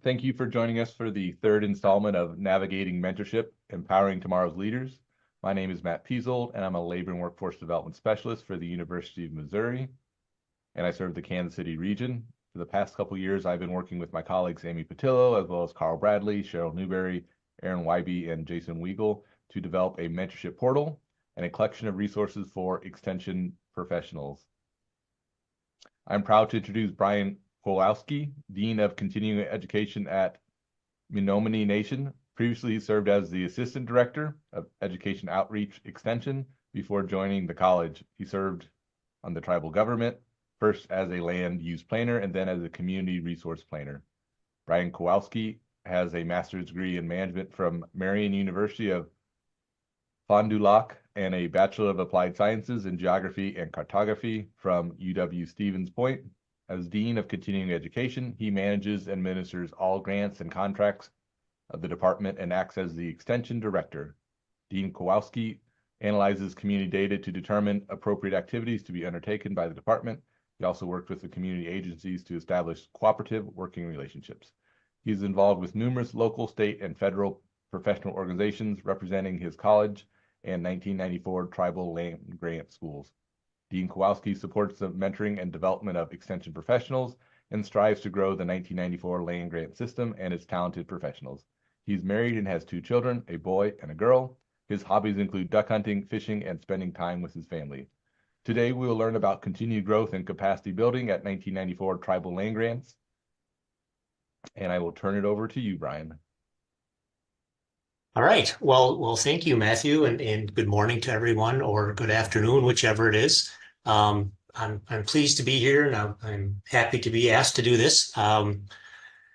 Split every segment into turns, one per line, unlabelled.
Thank you for joining us for the third installment of Navigating Mentorship, Empowering Tomorrow's Leaders. My name is Matt Piesold, and I'm a Labor and Workforce Development Specialist for the University of Missouri, and I serve the Kansas City region. For the past couple years, I've been working with my colleagues Amy Patillo, as well as Carl Bradley, Cheryl Newberry, Aaron Wybe, and Jason Weigel to develop a mentorship portal and a collection of resources for extension professionals. I'm proud to introduce Brian Kowalski, Dean of Continuing Education at Menominee Nation. Previously, he served as the Assistant Director of Education Outreach Extension before joining the college. He served on the tribal government, first as a land use planner and then as a community resource planner. Brian Kowalski has a master's degree in management from Marian University of Fond du Lac and a Bachelor of Applied Sciences in Geography and Cartography from UW Stevens Point. As Dean of Continuing Education, he manages and administers all grants and contracts of the department and acts as the Extension Director. Dean Kowalski analyzes community data to determine appropriate activities to be undertaken by the department. He also worked with the community agencies to establish cooperative working relationships. He is involved with numerous local, state, and federal professional organizations representing his college and 1994 tribal land grant schools. Dean Kowalski supports the mentoring and development of extension professionals and strives to grow the 1994 land grant system and its talented professionals. He's married and has 2 children, a boy and a girl. His hobbies include duck hunting, fishing, and spending time with his family. Today, we will learn about continued growth and capacity building at 1994 tribal land grants. And I will turn it over to you, Brian.
All right. Well, thank you, Matthew, and good morning to everyone, or good afternoon, whichever it is. I'm pleased to be here, and I'm happy to be asked to do this.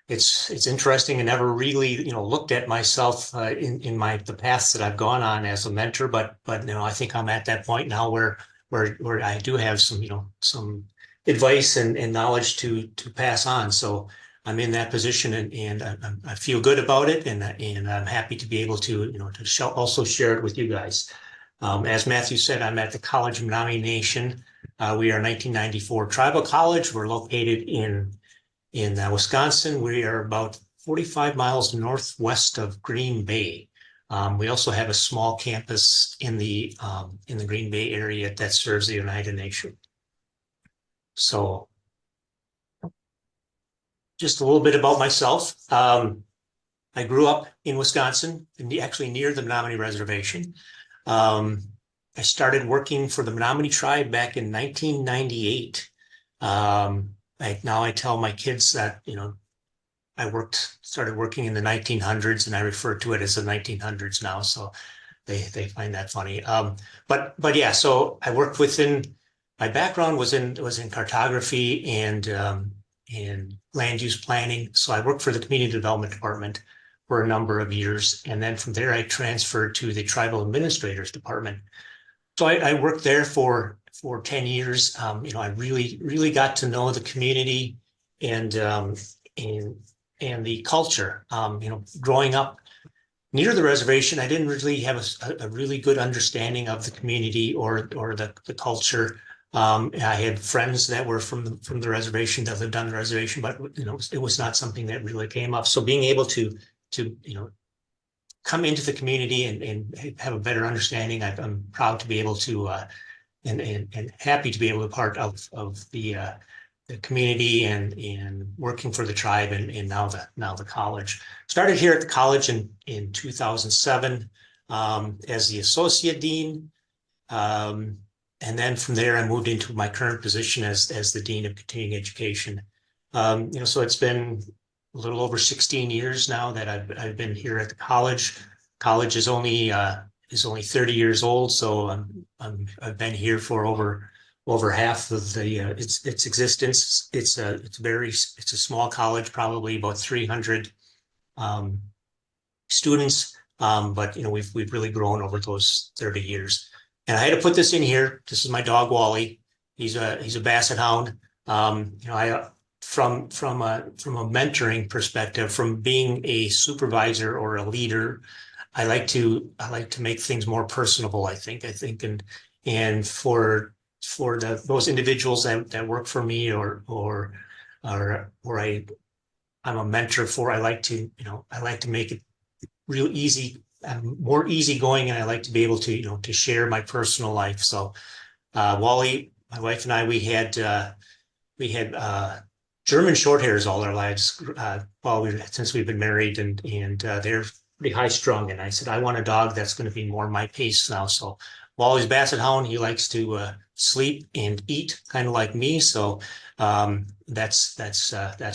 It's interesting. I never really looked at myself in the paths that I've gone on as a mentor, but I think I'm at that point now where I do have some advice and knowledge to pass on. So I'm in that position, and I feel good about it, and I'm happy to be able to also share it with you guys. As Matthew said, I'm at the College of Menominee Nation. We are 1994 tribal college. We're located in Wisconsin. We are about 45 miles northwest of Green Bay. We also have a small campus in the Green Bay area that serves the United Nations. So just a little bit about myself. I grew up in Wisconsin, actually near the Menominee Reservation. I started working for the Menominee tribe back in 1998. Now I tell my kids that, I started working in the 1900s, and I refer to it as the 1900s now. So they find that funny. But yeah, so I worked my background was in cartography and land use planning. So I worked for the Community Development Department for a number of years. And then from there, I transferred to the Tribal Administrators Department. So I worked there for 10 years. I really got to know the community and the culture. Growing up near the reservation, I didn't really have a really good understanding of the community or the culture. I had friends that were from the reservation that lived on the reservation, but it was not something that really came up. So being able to come into the community and have a better understanding, I'm proud to be able to and happy to be able to be part of the community and working for the tribe and now the college. Started here at the college in 2007 as the associate dean. And then from there, I moved into my current position as the Dean of Continuing Education. So it's been a little over 16 years now that I've been here at the college. College is only 30 years old, so I've been here for over half of its existence. It's a small college, probably about 300 students, but we've really grown over those 30 years. And I had to put this in here. This is my dog Wally. He's a Basset Hound. From a mentoring perspective, from being a supervisor or a leader, I like to make things more personable. I think, and for those individuals that work for me or I I'm a mentor for. I like to make it real easy. I'm more easygoing, and I like to be able to, to share my personal life. So, Wally, my wife and I, we had German short hairs all our lives. Since we've been married, and they're pretty high strung. And I said, I want a dog that's going to be more my pace now. So Wally's Basset Hound. He likes to sleep and eat, kind of like me. So that's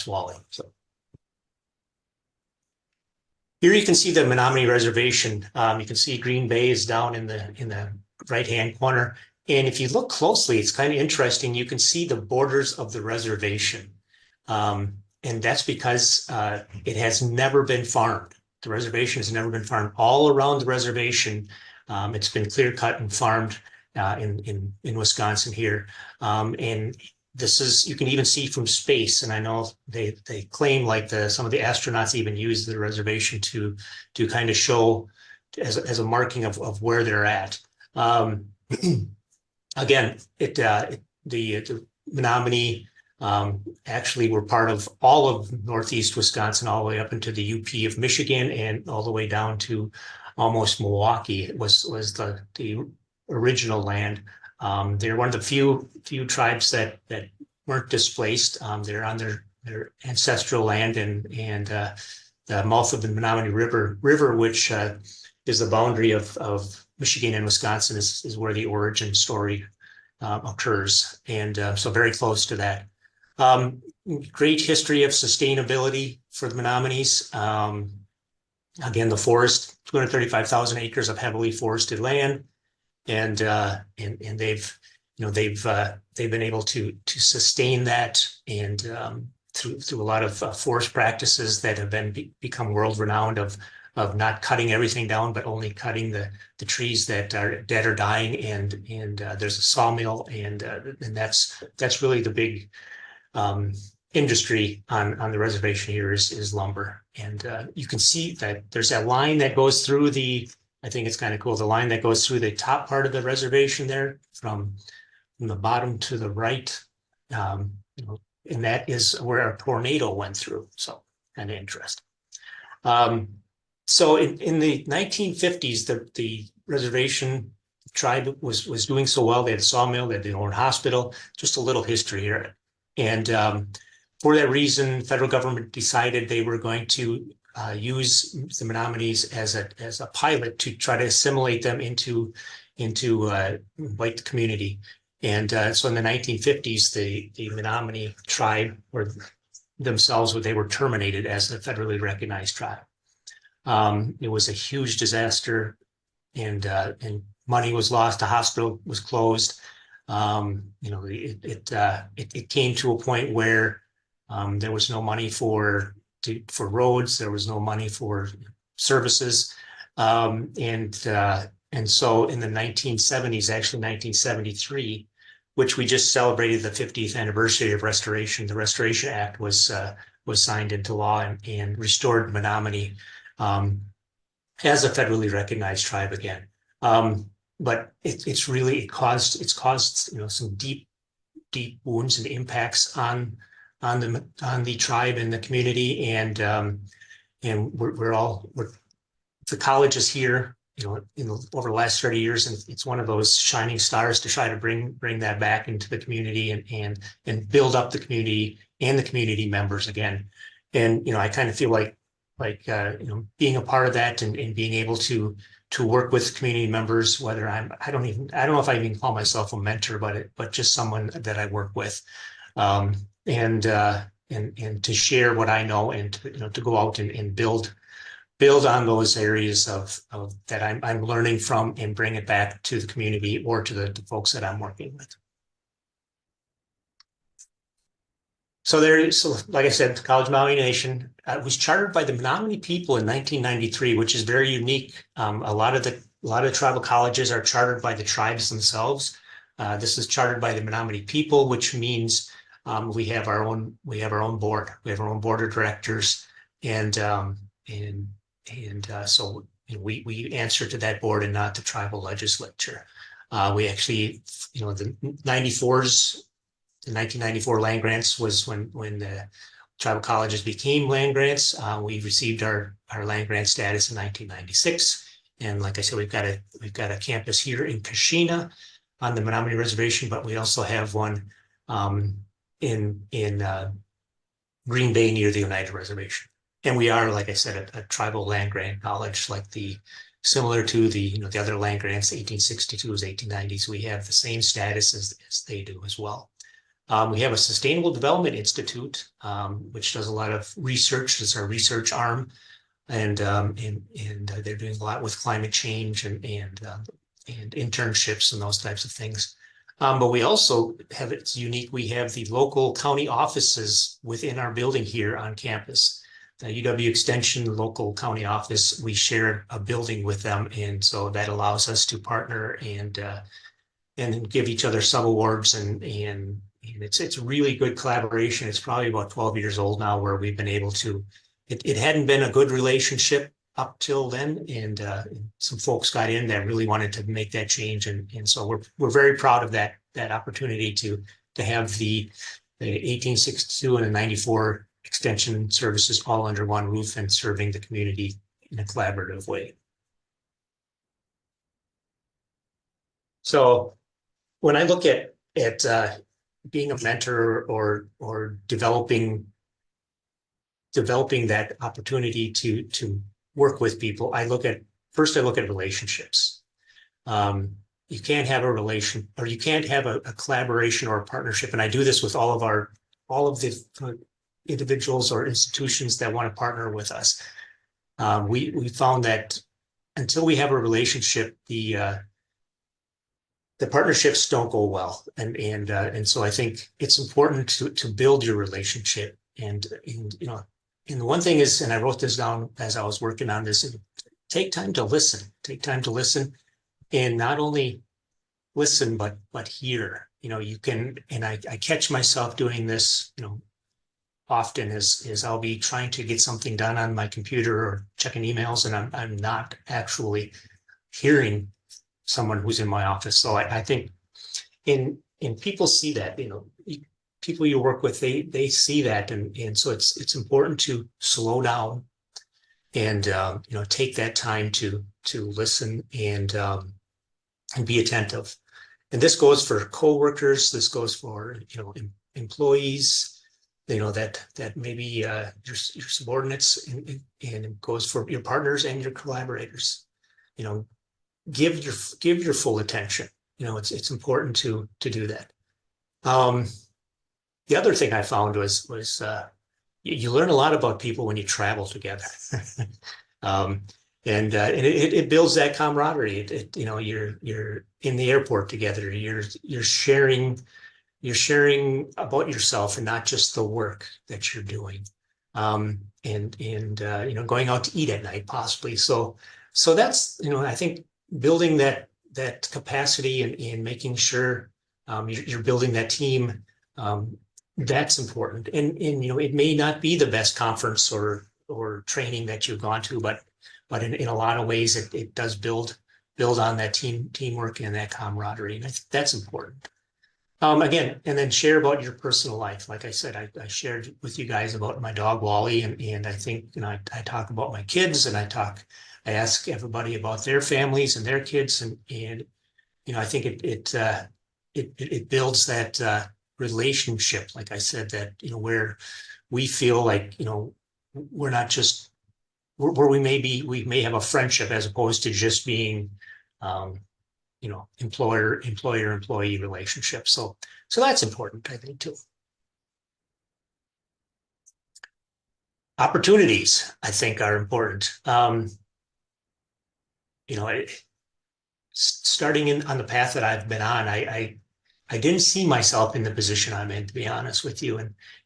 Wally. So here you can see the Menominee Reservation. You can see Green Bay is down in the right-hand corner. And if you look closely, it's kind of interesting. You can see the borders of the reservation. And that's because it has never been farmed. The reservation has never been farmed. All around the reservation, it's been clear cut and farmed in Wisconsin here. And this is, you can even see from space. And I know they claim like some of the astronauts even use the reservation to kind of show as a marking of where they're at. Again, the Menominee actually were part of all of Northeast Wisconsin, all the way up into the UP of Michigan and all the way down to almost Milwaukee. It was the original land. They're one of the few tribes that weren't displaced. They're on their ancestral land, and the mouth of the Menominee River, which is the boundary of Michigan and Wisconsin, is where the origin story occurs, and so very close to that. Great history of sustainability for the Menominees. Again, the forest, 235,000 acres of heavily forested land, and they've been able to sustain that, and through a lot of forest practices that have become world renowned of not cutting everything down, but only cutting the trees that are dead or dying, and there's a sawmill, and that's really the big industry on the reservation here is lumber. And you can see that there's that line that goes through I think it's kind of cool, the line that goes through the top part of the reservation there from the bottom to the right. And that is where a tornado went through. So kind of interesting. So in the 1950s, the reservation tribe was doing so well. They had a sawmill, they had their own hospital. Just a little history here. And for that reason, federal government decided they were going to use the Menominees as a pilot to try to assimilate them into white community. And so in the 1950s, the Menominee tribe they were terminated as a federally recognized tribe. It was a huge disaster, and money was lost. The hospital was closed. It came to a point where there was no money for roads. There was no money for services, and so in the 1970s, actually 1973, which we just celebrated the 50th anniversary of Restoration, the Restoration Act was signed into law and restored Menominee as a federally recognized tribe again. But it caused some deep wounds and impacts on the tribe and the community, and the college is here over the last 30 years, and it's one of those shining stars to try to bring that back into the community and build up the community and the community members again. And I kind of feel like being a part of that and being able to work with community members, whether I don't know if I even call myself a mentor, but just someone that I work with, and to share what I know, and to go out and build on those areas of that I'm learning from, and bring it back to the community or to the folks that I'm working with. So like I said, the College of Menominee Nation was chartered by the Menominee people in 1993, which is very unique. A lot of tribal colleges are chartered by the tribes themselves. This is chartered by the Menominee people, which means we have our own board. We have our own board of directors, and so we answer to that board and not the tribal legislature. We actually, the 1994 land grants was when tribal colleges became land grants. We received our land grant status in 1996. And like I said, we've got a campus here in Kashina on the Menominee Reservation, but we also have one in Green Bay near the United Reservation. And we are, like I said, a tribal land grant college, similar to the other land grants, 1862s, 1890s. We have the same status as they do as well. We have a Sustainable Development Institute, which does a lot of research. It's our research arm, and they're doing a lot with climate change and internships and those types of things. But we also have, it's unique, we have the local county offices within our building here on campus. The UW Extension, the local county office, we share a building with them, and so that allows us to partner and give each other subawards, and it's a really good collaboration. It's probably about 12 years old now, where we've been able to. It hadn't been a good relationship up till then, and some folks got in that really wanted to make that change, and so we're very proud of that opportunity to have the 1862 and the 94 extension services all under one roof and serving the community in a collaborative way. So when I look at being a mentor or developing that opportunity to work with people, I look at relationships. You can't have you can't have a collaboration or a partnership. And I do this with all of the individuals or institutions that want to partner with us. We found that until we have a relationship, the partnerships don't go well, and so I think it's important to build your relationship. And the one thing is, and I wrote this down as I was working on this: take time to listen. Take time to listen, and not only listen but hear. You can, and I catch myself doing this, often is I'll be trying to get something done on my computer or checking emails, and I'm not actually hearing someone who's in my office. So I think in people see that, people you work with, they see that, and so it's important to slow down and take that time to listen and be attentive. And this goes for coworkers. This goes for employees. That maybe your subordinates, and it goes for your partners and your collaborators. Give your full attention. It's important to do that. The other thing I found was you learn a lot about people when you travel together, and it builds that camaraderie. You're in the airport together. You're sharing about yourself and not just the work that you're doing, and going out to eat at night possibly. So that's I think building that capacity and making sure you're building that team, that's important. And it may not be the best conference or training that you've gone to, but in a lot of ways it does build on that teamwork and that camaraderie, and I think that's important. Again, and then share about your personal life. Like I said, I shared with you guys about my dog Wally, and I think I talk about my kids, and I ask everybody about their families and their kids, and I think it builds that relationship. Like I said, that where we feel like we're not just where we may have a friendship as opposed to just being employer-employee relationship. So that's important, I think, too. Opportunities, I think, are important. Starting on the path that I've been on, I didn't see myself in the position I'm in, to be honest with you,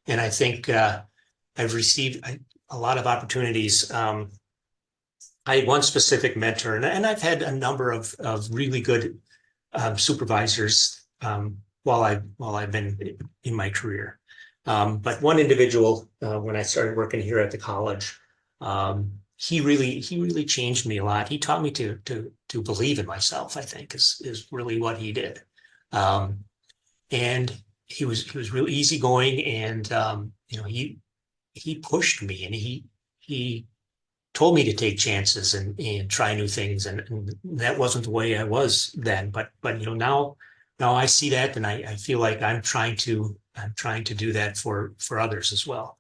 and I think I've received a lot of opportunities. I had one specific mentor, and I've had a number of really good supervisors while I've been in my career. But one individual, when I started working here at the college, he really changed me a lot. He taught me to believe in myself, I think, is really what he did. And he was really easygoing, and he pushed me, and he told me to take chances and try new things. And that wasn't the way I was then. But now I see that, and I feel like I'm trying to do that for others as well.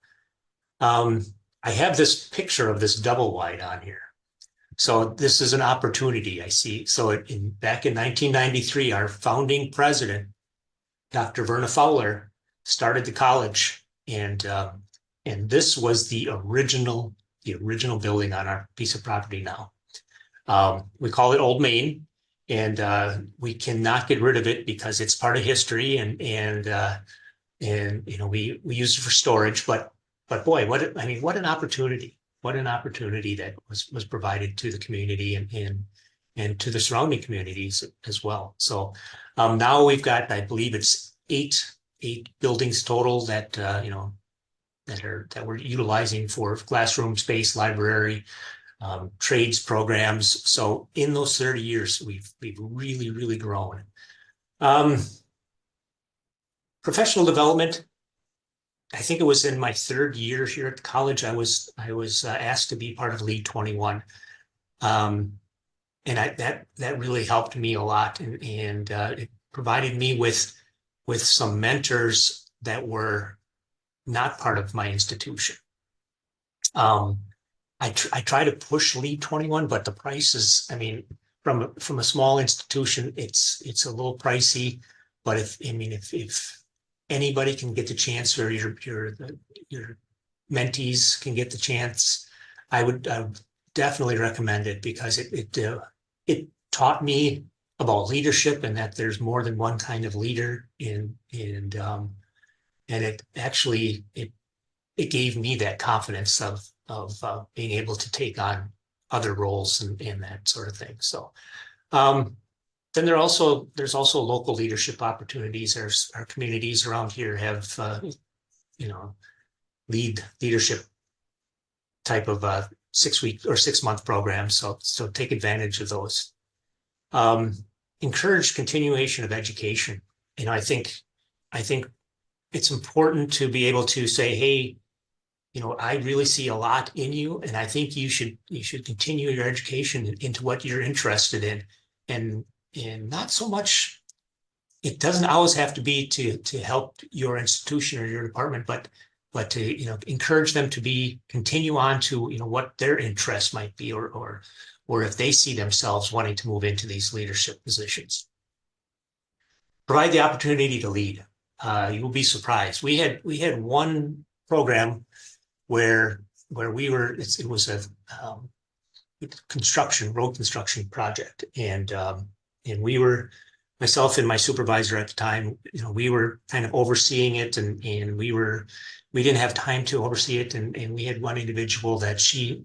Um, I have this picture of this double wide on here. So this is an opportunity I see. So back in 1993, our founding president, Dr. Verna Fowler, started the college, and this was the original building on our piece of property now. We call it Old Main, and we cannot get rid of it because it's part of history, and we use it for storage. But boy, what an opportunity! What an opportunity that was provided to the community and to the surrounding communities as well. So now we've got, I believe it's eight buildings total that that we're utilizing for classroom space, library, trades programs. So in those 30 years, we've really grown. Professional development. I think it was in my third year here at college. I was asked to be part of Lead 21, and that really helped me a lot, and it provided me with some mentors that were not part of my institution. I try to push Lead 21, but the price is, I mean, from a small institution, it's a little pricey. But if anybody can get the chance, or your mentees can get the chance, I would definitely recommend it, because it taught me about leadership, and that there's more than one kind of leader, and it actually it gave me that confidence of being able to take on other roles and that sort of thing. So then there's also local leadership opportunities. Our communities around here have leadership type of 6-week or 6-month programs. So take advantage of those. Encourage continuation of education. I think it's important to be able to say, hey, I really see a lot in you, and I think you should continue your education into what you're interested in, and not so much. It doesn't always have to be to help your institution or your department, but to encourage them to continue on to what their interests might be, or if they see themselves wanting to move into these leadership positions. Provide the opportunity to lead. You will be surprised. We had one program where we were, it was a road construction project, and we were, myself and my supervisor at the time, we were kind of overseeing it, and we didn't have time to oversee it, and we had one individual that she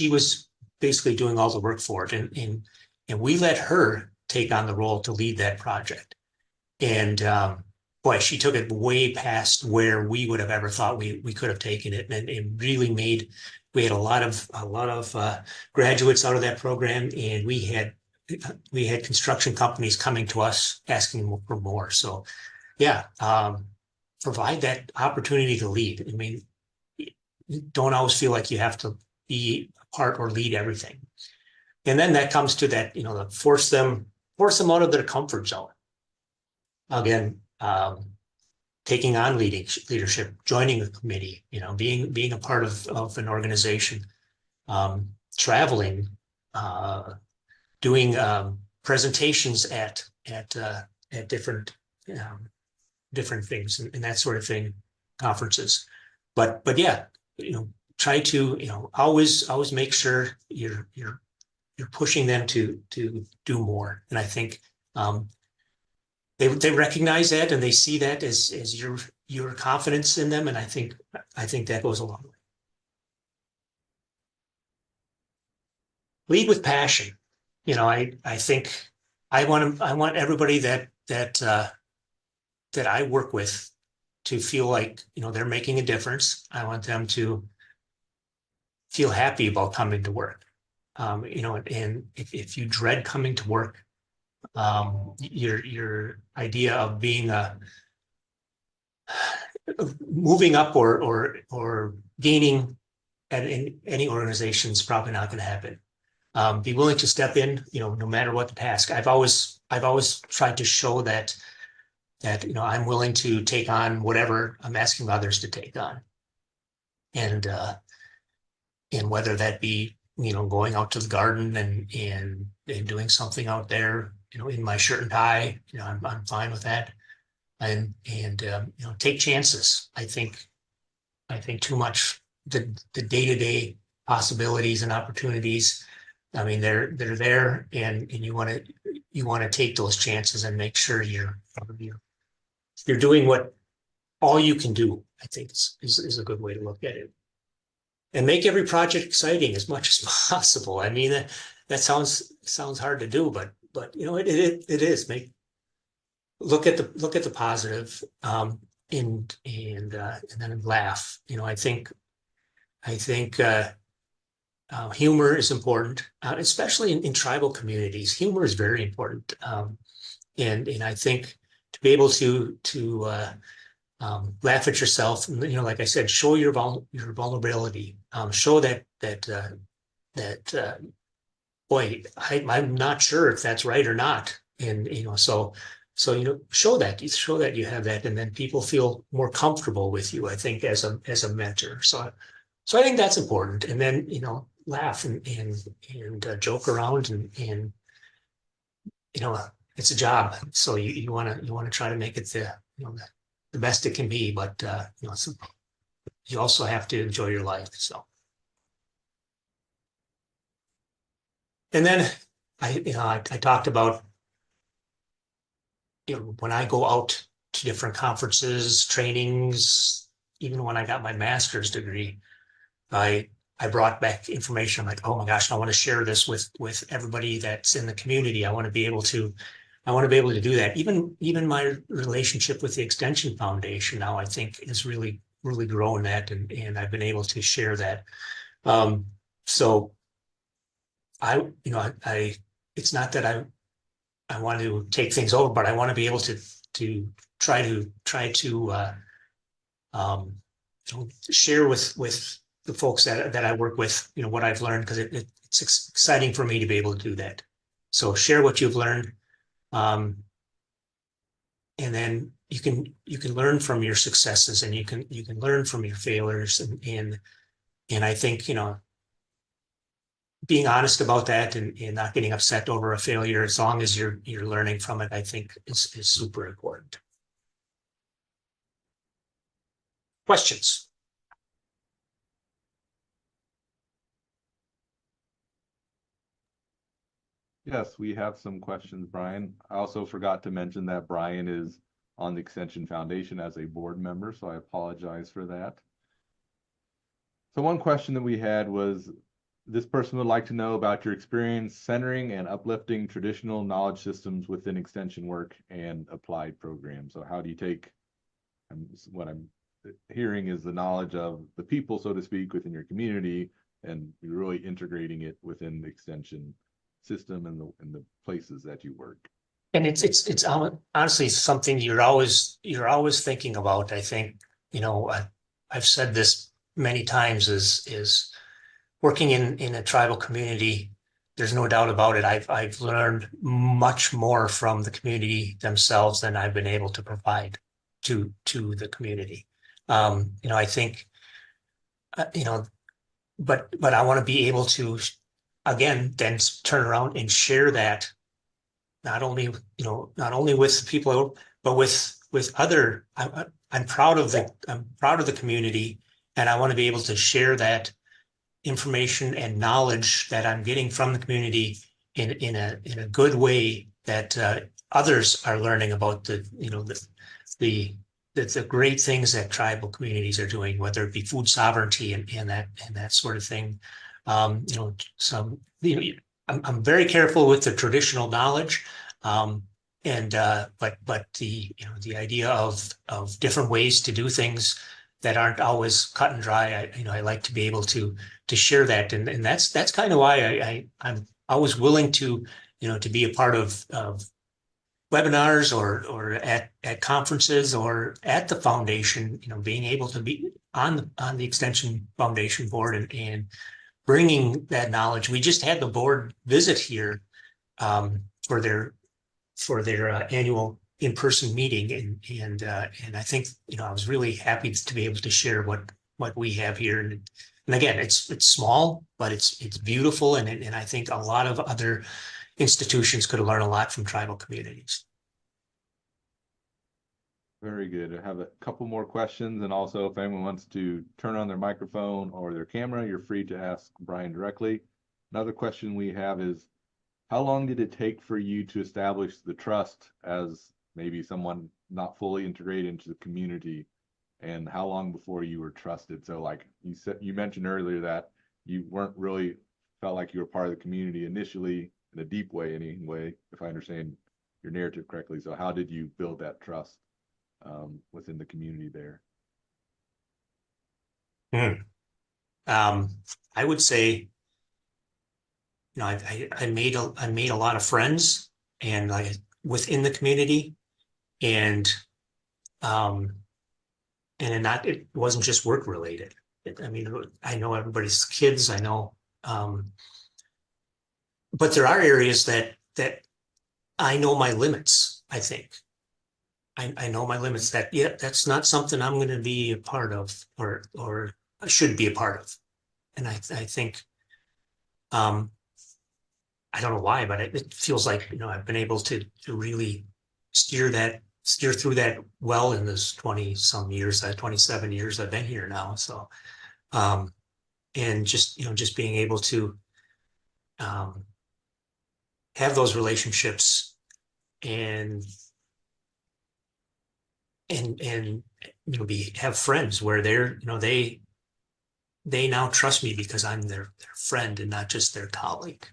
was basically doing all the work for it, and we let her take on the role to lead that project. And boy, she took it way past where we would have ever thought we could have taken it, and it really we had a lot of graduates out of that program, and we had construction companies coming to us asking for more. So yeah, provide that opportunity to lead. I mean, don't always feel like you have to be a part or lead everything. And then that comes to that, force them out of their comfort zone. Again, taking on leadership, joining a committee, being a part of an organization, traveling, doing presentations at different things and that sort of thing, conferences. But yeah, try to always make sure you're pushing them to do more. And I think they recognize that, and they see that as your confidence in them, and I think that goes a long way. Lead with passion. I think I want everybody that I work with to feel like they're making a difference. I want them to feel happy about coming to work. And if you dread coming to work, your idea of being moving up or gaining in any organization is probably not going to happen. Be willing to step in, no matter what the task. I've always tried to show that I'm willing to take on whatever I'm asking others to take on, and whether that be going out to the garden and doing something out there, in my shirt and tie, I'm fine with that, and take chances. I think too much the day-to-day possibilities and opportunities. I mean, they're there, and you want to take those chances and make sure you're doing what all you can do. I think is a good way to look at it, and make every project exciting as much as possible. I mean, that sounds hard to do, but it is. Look at the positive, and then laugh. I think humor is important, especially in tribal communities. Humor is very important, and I think to be able to laugh at yourself, and, like I said, show your vulnerability, show that boy, I'm not sure if that's right or not, and so show that you have that, and then people feel more comfortable with you, I think, as a mentor. So I think that's important. And then, laugh and joke around, and it's a job. So you want to try to make it the best it can be, but you also have to enjoy your life. So, and then I talked about, when I go out to different conferences, trainings, even when I got my master's degree, I brought back information. I'm like, oh my gosh, I want to share this with everybody that's in the community. I want to be able to do that. Even my relationship with the Extension Foundation now, I think, is really, really growing that, and I've been able to share that. So it's not that I want to take things over, but I want to be able to try to share with the folks that I work with, what I've learned, because it's exciting for me to be able to do that. So share what you've learned, and then you can learn from your successes, and you can learn from your failures, and I think, being honest about that, and not getting upset over a failure, as long as you're learning from it, I think is super important. Questions?
Yes, we have some questions, Brian. I also forgot to mention that Brian is on the Extension Foundation as a board member, so I apologize for that. So one question that we had was, this person would like to know about your experience centering and uplifting traditional knowledge systems within extension work and applied programs. So how do you take, what I'm hearing is the knowledge of the people, so to speak, within your community, and you're really integrating it within the extension system and the places that you work.
And it's honestly something you're always thinking about. I think, I've said this many times, is working in a tribal community. There's no doubt about it. I've learned much more from the community themselves than I've been able to provide to the community. I think, but I want to be able to, again, then turn around and share that, not only with people, but with other. I'm proud of the community, and I want to be able to share that information and knowledge that I'm getting from the community in a good way, that others are learning about the great things that tribal communities are doing, whether it be food sovereignty and that sort of thing. I'm very careful with the traditional knowledge, but the idea of different ways to do things that aren't always cut and dry. I like to be able to share that, and that's kind of why I'm always willing to be a part of webinars or at conferences or at the foundation, being able to be on the Extension Foundation board and bringing that knowledge. We just had the board visit here for their annual in-person meeting, and I think I was really happy to be able to share what we have here. And again, it's small, but it's beautiful, and I think a lot of other institutions could learn a lot from tribal communities.
Very good. I have a couple more questions, and also if anyone wants to turn on their microphone or their camera, you're free to ask Brian directly. Another question we have is, how long did it take for you to establish the trust as maybe someone not fully integrated into the community, and how long before you were trusted? So like you mentioned earlier that you weren't really felt like you were part of the community initially in a deep way anyway, if I understand your narrative correctly. So how did you build that trust within the community there?
Hmm. I would say, I made a lot of friends and like within the community, and um, it wasn't just work related. I know everybody's kids. I know, but there are areas that I know my limits. I think I know my limits. That that's not something I'm going to be a part of, or should be a part of. And I think um, I don't know why, but it feels like I've been able to really steer through that well in this 20 some years, 27 years I've been here now. So um, and just being able to um, have those relationships and and be have friends where they now trust me because I'm their friend and not just their colleague.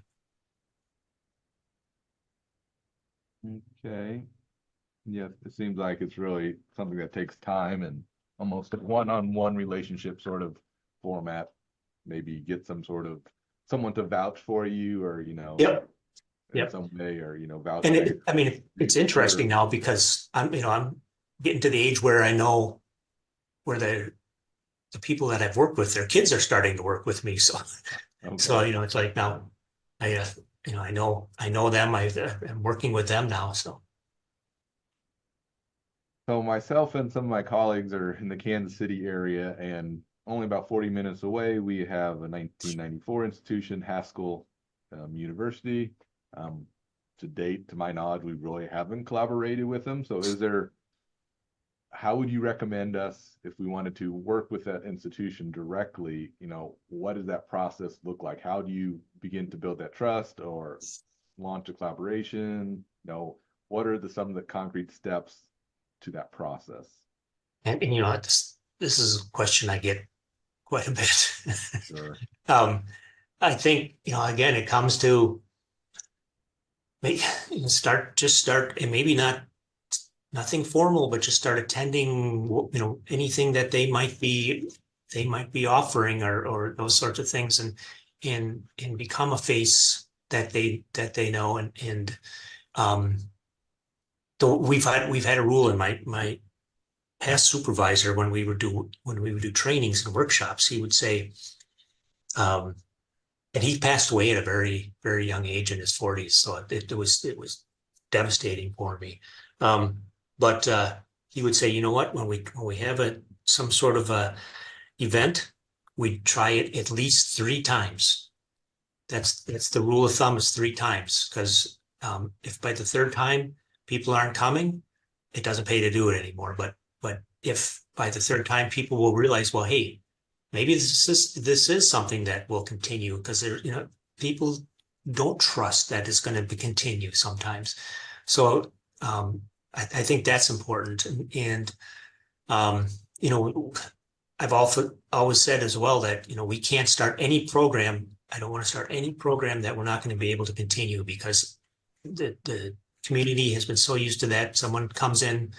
Okay. Yeah, it seems like it's really something that takes time and almost a one-on-one relationship sort of format. Maybe get some sort of someone to vouch for you, or
Yep.
in
Yep.
some way, or vouch
And
for you.
it's interesting now because I'm getting to the age where I know where the people that I've worked with, their kids are starting to work with me. So
Okay.
it's like now I I know them. I'm working with them now. So
So myself and some of my colleagues are in the Kansas City area, and only about 40 minutes away, we have a 1994 institution, Haskell University. Um, to date, to my knowledge, we really haven't collaborated with them. So how would you recommend us if we wanted to work with that institution directly? What does that process look like? How do you begin to build that trust or launch a collaboration? What are some of the concrete steps to that process?
and this is a question I get quite a bit.
Sure.
um, I think again it comes to make start and maybe not nothing formal, but just start attending anything that they might be offering or those sorts of things, and become a face that they know, and um we've had a rule in my past supervisor when we would do trainings and workshops. He would say, um and he passed away at a very very young age in his 40s, so it was devastating for me. But he would say, you know what, when we have some sort of a event, we try it at least 3 times. That's the rule of thumb, is 3 times, because if by the third time people aren't coming, it doesn't pay to do it anymore. But if by the third time people will realize, well, hey, maybe this is something that will continue, because people don't trust that it's going to continue sometimes. So I think that's important, and um, you know I've also always said as well that we can't start any program. I don't want to start any program that we're not going to be able to continue, because the community has been so used to that. Someone comes in,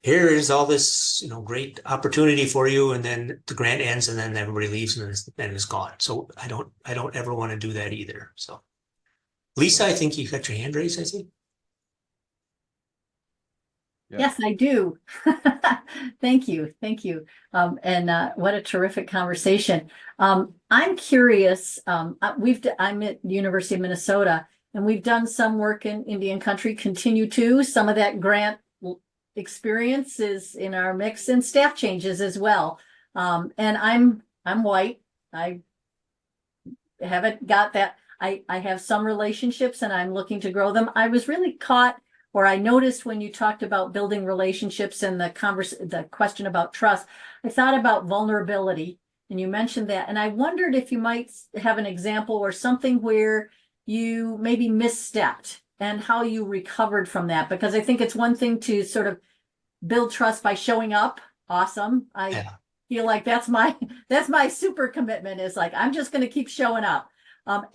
here is all this great opportunity for you, and then the grant ends, and then everybody leaves, and it's gone. So I don't ever want to do that either. So Lisa, I think you got your hand raised, I see.
Yeah.
Yes, I do. Thank you. Thank you. And what a terrific conversation. I'm curious. I'm at the University of Minnesota, and we've done some work in Indian country, continue to. Some of that grant experience is in our mix, and staff changes as well. And I'm white. I haven't got that. I have some relationships and I'm looking to grow them. I was really caught, or I noticed when you talked about building relationships and the question about trust, I thought about vulnerability and you mentioned that. And I wondered if you might have an example or something where you maybe misstepped and how you recovered from that. Because I think it's one thing to sort of build trust by showing up. Awesome. I
Yeah.
feel like that's my super commitment, is like, I'm just going to keep showing up.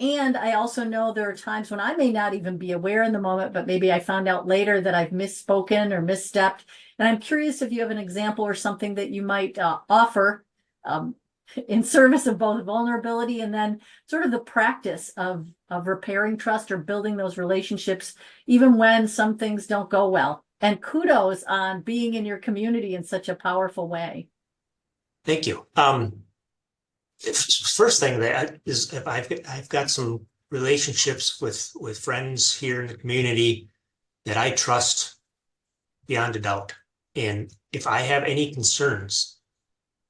And I also know there are times when I may not even be aware in the moment, but maybe I found out later that I've misspoken or misstepped. And I'm curious if you have an example or something that you might offer in service of both vulnerability and then sort of the practice of repairing trust or building those relationships, even when some things don't go well. And kudos on being in your community in such a powerful way.
Thank you. First thing that is, if I've got some relationships with friends here in the community that I trust beyond a doubt. And if I have any concerns,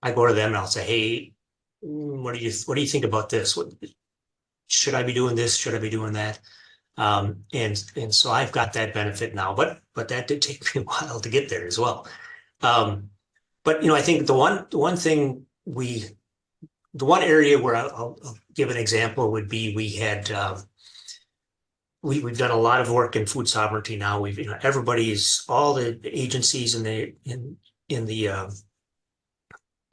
I go to them and I'll say, "Hey, what do you think about this? Should I be doing this? Should I be doing that?" And so I've got that benefit now, but that did take me a while to get there as well. But I think the one area where I'll give an example would be we've done a lot of work in food sovereignty now. All the agencies in the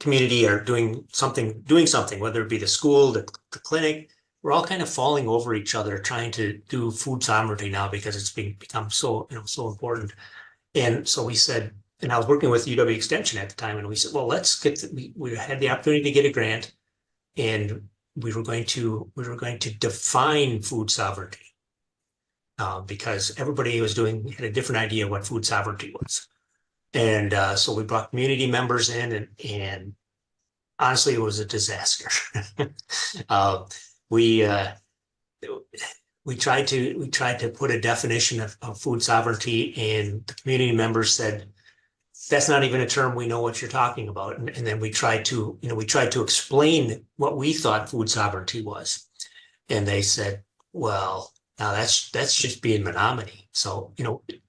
community are doing something, whether it be the school, the clinic. We're all kind of falling over each other trying to do food sovereignty now because it's become so important. And so we said, and I was working with UW Extension at the time, and we said, well, we had the opportunity to get a grant, and we were going to define food sovereignty because everybody had a different idea what food sovereignty was. And so we brought community members in, and honestly, it was a disaster. We tried to put a definition of food sovereignty, and the community members said, "That's not even a term we know what you're talking about." And then we tried to explain what we thought food sovereignty was, and they said, "Well, now that's just being Menominee." So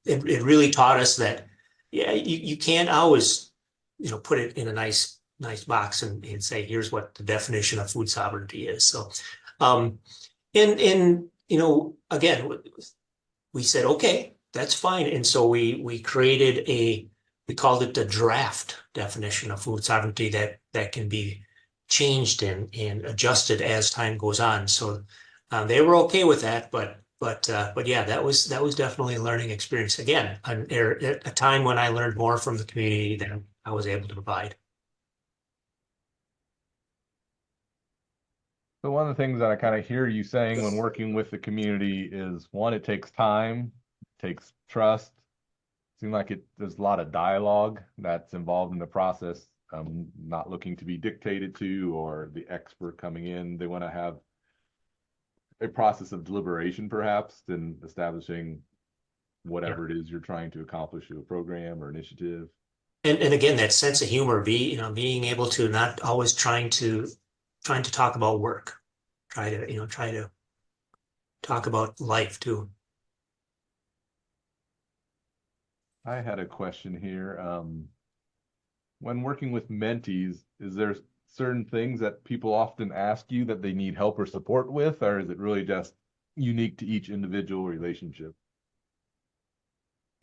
it really taught us that you can't always put it in a nice box and say, "Here's what the definition of food sovereignty is." So and again, we said, okay, that's fine. And so we created we called it the draft definition of food sovereignty that can be changed and adjusted as time goes on. So they were okay with that, but yeah, that was definitely a learning experience. Again, a time when I learned more from the community than I was able to provide.
So one of the things that I kind of hear you saying when working with the community is, one, it takes time, it takes trust. Seems like there's a lot of dialogue that's involved in the process. Not looking to be dictated to or the expert coming in. They want to have a process of deliberation, perhaps, in establishing whatever it is you're trying to accomplish through a program or initiative.
And again, that sense of humor, being able to not always trying to talk about work, try to talk about life too.
I had a question here. When working with mentees, is there certain things that people often ask you that they need help or support with, or is it really just unique to each individual relationship?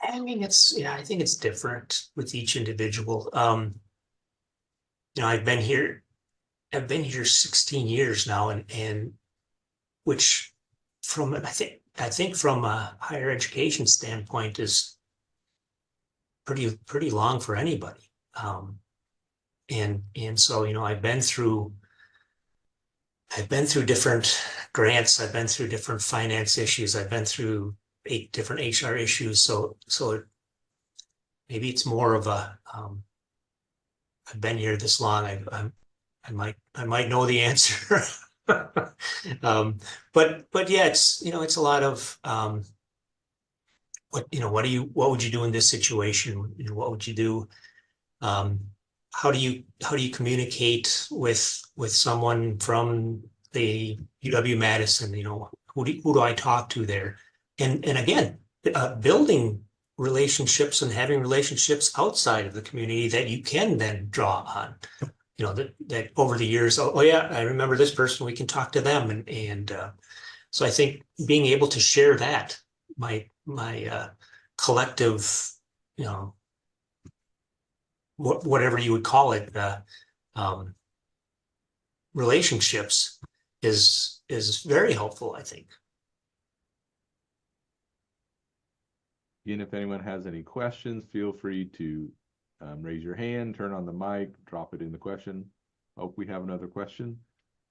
I mean, I think it's different with each individual. I've been here 16 years now, and which I think from a higher education standpoint is pretty long for anybody. And so, I've been through different grants. I've been through different finance issues. I've been through 8 different HR issues. So maybe it's more of a, I've been here this long. I might know the answer. But yeah, it's a lot of, what would you do in this situation? What would you do? Um, how do you communicate with someone from the UW-Madison? Who do I talk to there? And again, building relationships and having relationships outside of the community that you can then draw on. That over the years, oh yeah, I remember this person. We can talk to them, and so I think being able to share that, my collective, you know, whatever you would call it, um, relationships is very helpful, I think.
Again, if anyone has any questions, feel free to raise your hand, turn on the mic, drop it in the question. Oh, we have another question.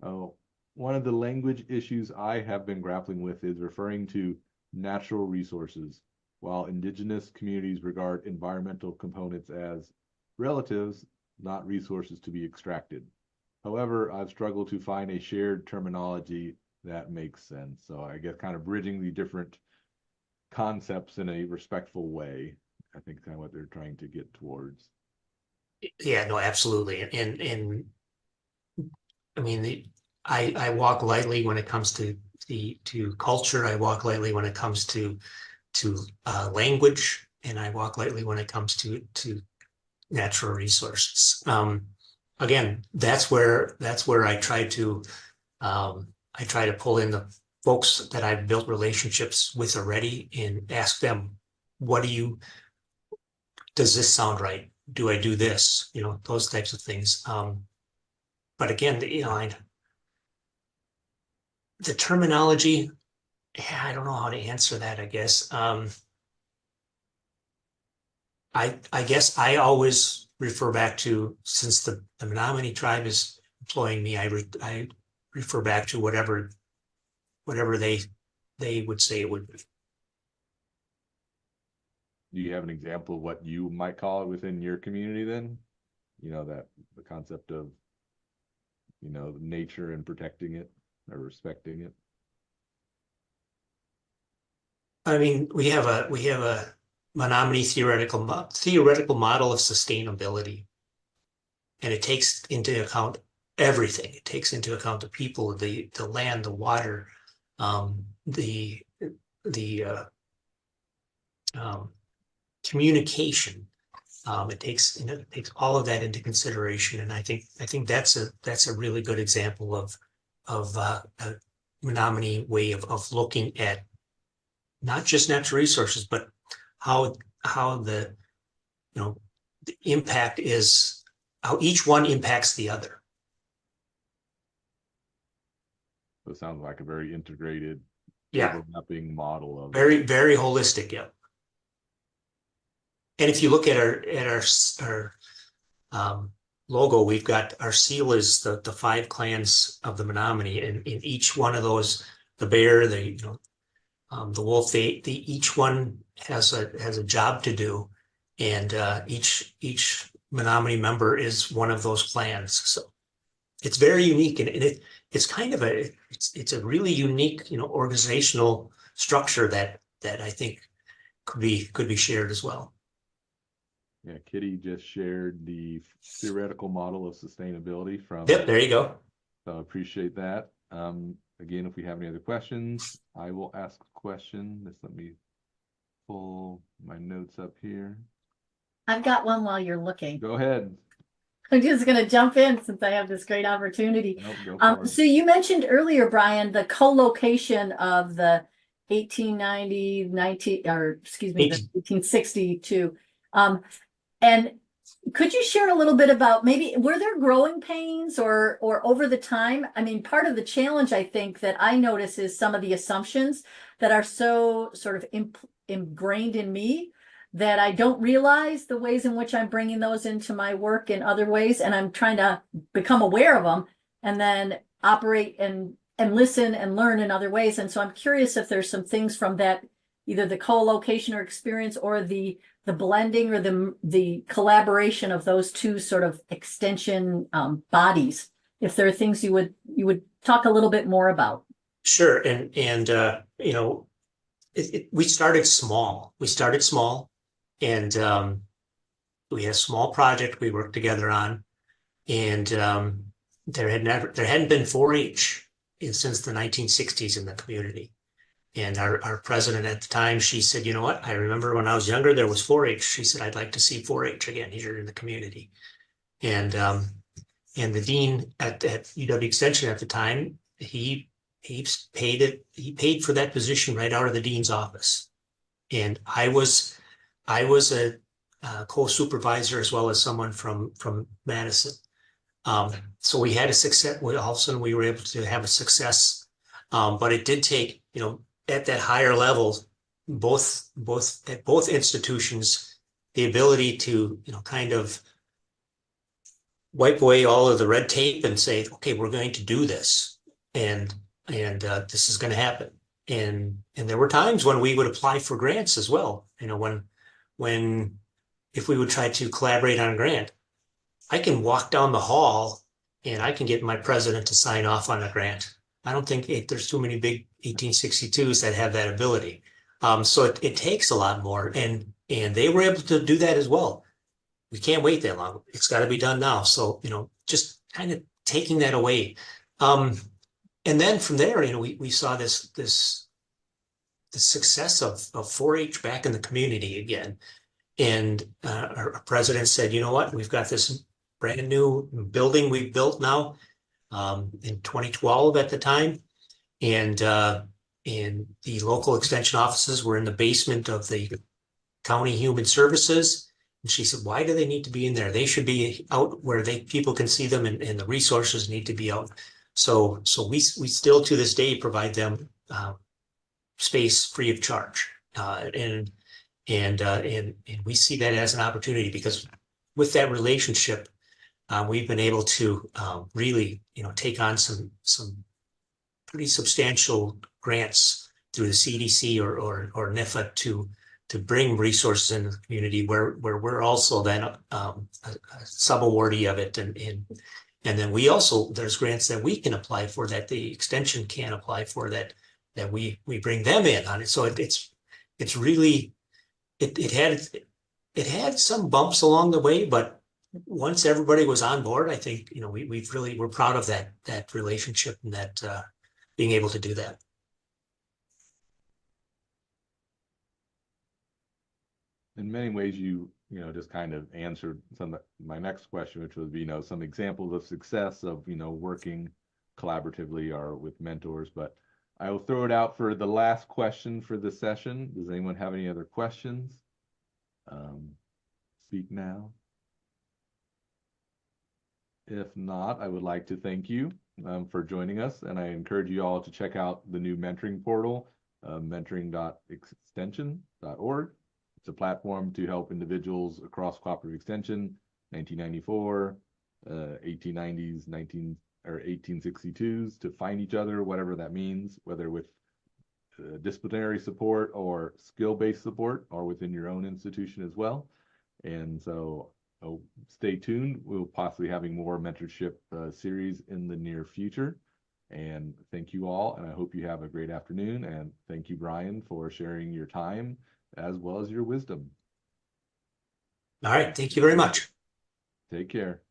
Oh, one of the language issues I have been grappling with is referring to natural resources, while indigenous communities regard environmental components as relatives, not resources to be extracted. However, I've struggled to find a shared terminology that makes sense. So I guess kind of bridging the different concepts in a respectful way, I think kind of what they're trying to get towards.
Yeah, no, absolutely. And I mean, I walk lightly when it comes to culture. I walk lightly when it comes to language, and I walk lightly when it comes to natural resources. Again, that's where I try to pull in the folks that I've built relationships with already and ask them, does this sound right? Do I do this? Those types of things. But again, the terminology, yeah, I don't know how to answer that, I guess. I guess I always refer back to, since the Menominee tribe is employing me, I refer back to whatever they would say it would be.
Do you have an example of what you might call it within your community then? That the concept of, nature and protecting it or respecting it.
I mean, we have a Menominee theoretical model of sustainability, and it takes into account everything. It takes into account the people, the land, the water, the communication. It takes all of that into consideration, and I think that's a really good example of a Menominee way of looking at not just natural resources, but how the the impact is, how each one impacts the other.
So it sounds like a very integrated,
Yeah,
overlapping model of
very, very holistic. Yeah. And if you look at our logo, we've got our seal is the 5 clans of the Menominee, and in each one of those, the bear, the wolf, they each one has a job to do, and each Menominee member is one of those clans. So it's very unique, and it's kind of it's a really unique organizational structure that I think could be shared as well.
Yeah, Kitty just shared the theoretical model of sustainability from.
Yep, there you go.
So I appreciate that. Again, if we have any other questions, I will ask a question. Just let me pull my notes up here.
I've got one while you're looking.
Go ahead.
I'm just going to jump in since I have this great opportunity.
Nope, go for it.
So you mentioned earlier, Brian, the co-location of the 1890, 19, or excuse me, the 1862. And could you share a little bit about maybe were there growing pains or over the time? I mean, part of the challenge I think that I notice is some of the assumptions that are so sort of ingrained in me that I don't realize the ways in which I'm bringing those into my work in other ways, and I'm trying to become aware of them and then operate and listen and learn in other ways. And so I'm curious if there's some things from that either the co-location or experience or the blending or the collaboration of those two sort of extension bodies. If there are things you would talk a little bit more about.
Sure. And you know, we started small. We started small, and we had a small project we worked together on, and there hadn't been 4-H since the 1960s in the community. And our president at the time, she said, you know what? I remember when I was younger, there was 4-H. She said, I'd like to see 4-H again here in the community. And the dean at UW Extension at the time, he paid for that position right out of the dean's office. And I was a co-supervisor as well as someone from Madison. So we had a success. All of a sudden, we were able to have a success. But it did take, you know, at that higher level, both at both institutions, the ability to, you know, kind of wipe away all of the red tape and say, okay, we're going to do this, and this is going to happen. And there were times when we would apply for grants as well. You know, when if we would try to collaborate on a grant, I can walk down the hall and I can get my president to sign off on a grant. I don't think there's too many big 1862s that have that ability. So it takes a lot more, and they were able to do that as well. We can't wait that long. It's got to be done now. So, you know, just kind of taking that away. And then from there, you know, we saw the success of 4-H back in the community again. And our president said, you know what, we've got this brand new building we've built now in 2012 at the time. And the local extension offices were in the basement of the county human services. And she said, why do they need to be in there? They should be out where people can see them, and the resources need to be out. So we still to this day provide them space free of charge. And we see that as an opportunity, because with that relationship, we've been able to really, you know, take on some pretty substantial grants through the CDC or NIFA to bring resources in the community where we're also then a sub-awardee of it, and then we also, there's grants that we can apply for that the extension can apply for that we bring them in on it. So it's really it had some bumps along the way, but once everybody was on board, I think, you know, we're proud of that relationship and that being able to do that.
In many ways, you know, just kind of answered my next question, which would be, you know, some examples of success of, you know, working collaboratively or with mentors. But I will throw it out for the last question for the session. Does anyone have any other questions? Speak now. If not, I would like to thank you for joining us, and I encourage you all to check out the new mentoring portal, mentoring.extension.org. It's a platform to help individuals across cooperative extension, 1994, 1890s, 1862s, to find each other, whatever that means, whether with disciplinary support or skill-based support, or within your own institution as well. And so stay tuned. We'll possibly having more mentorship series in the near future. And thank you all, and I hope you have a great afternoon. And thank you, Brian, for sharing your time as well as your wisdom.
All right. Thank you very much.
Take care.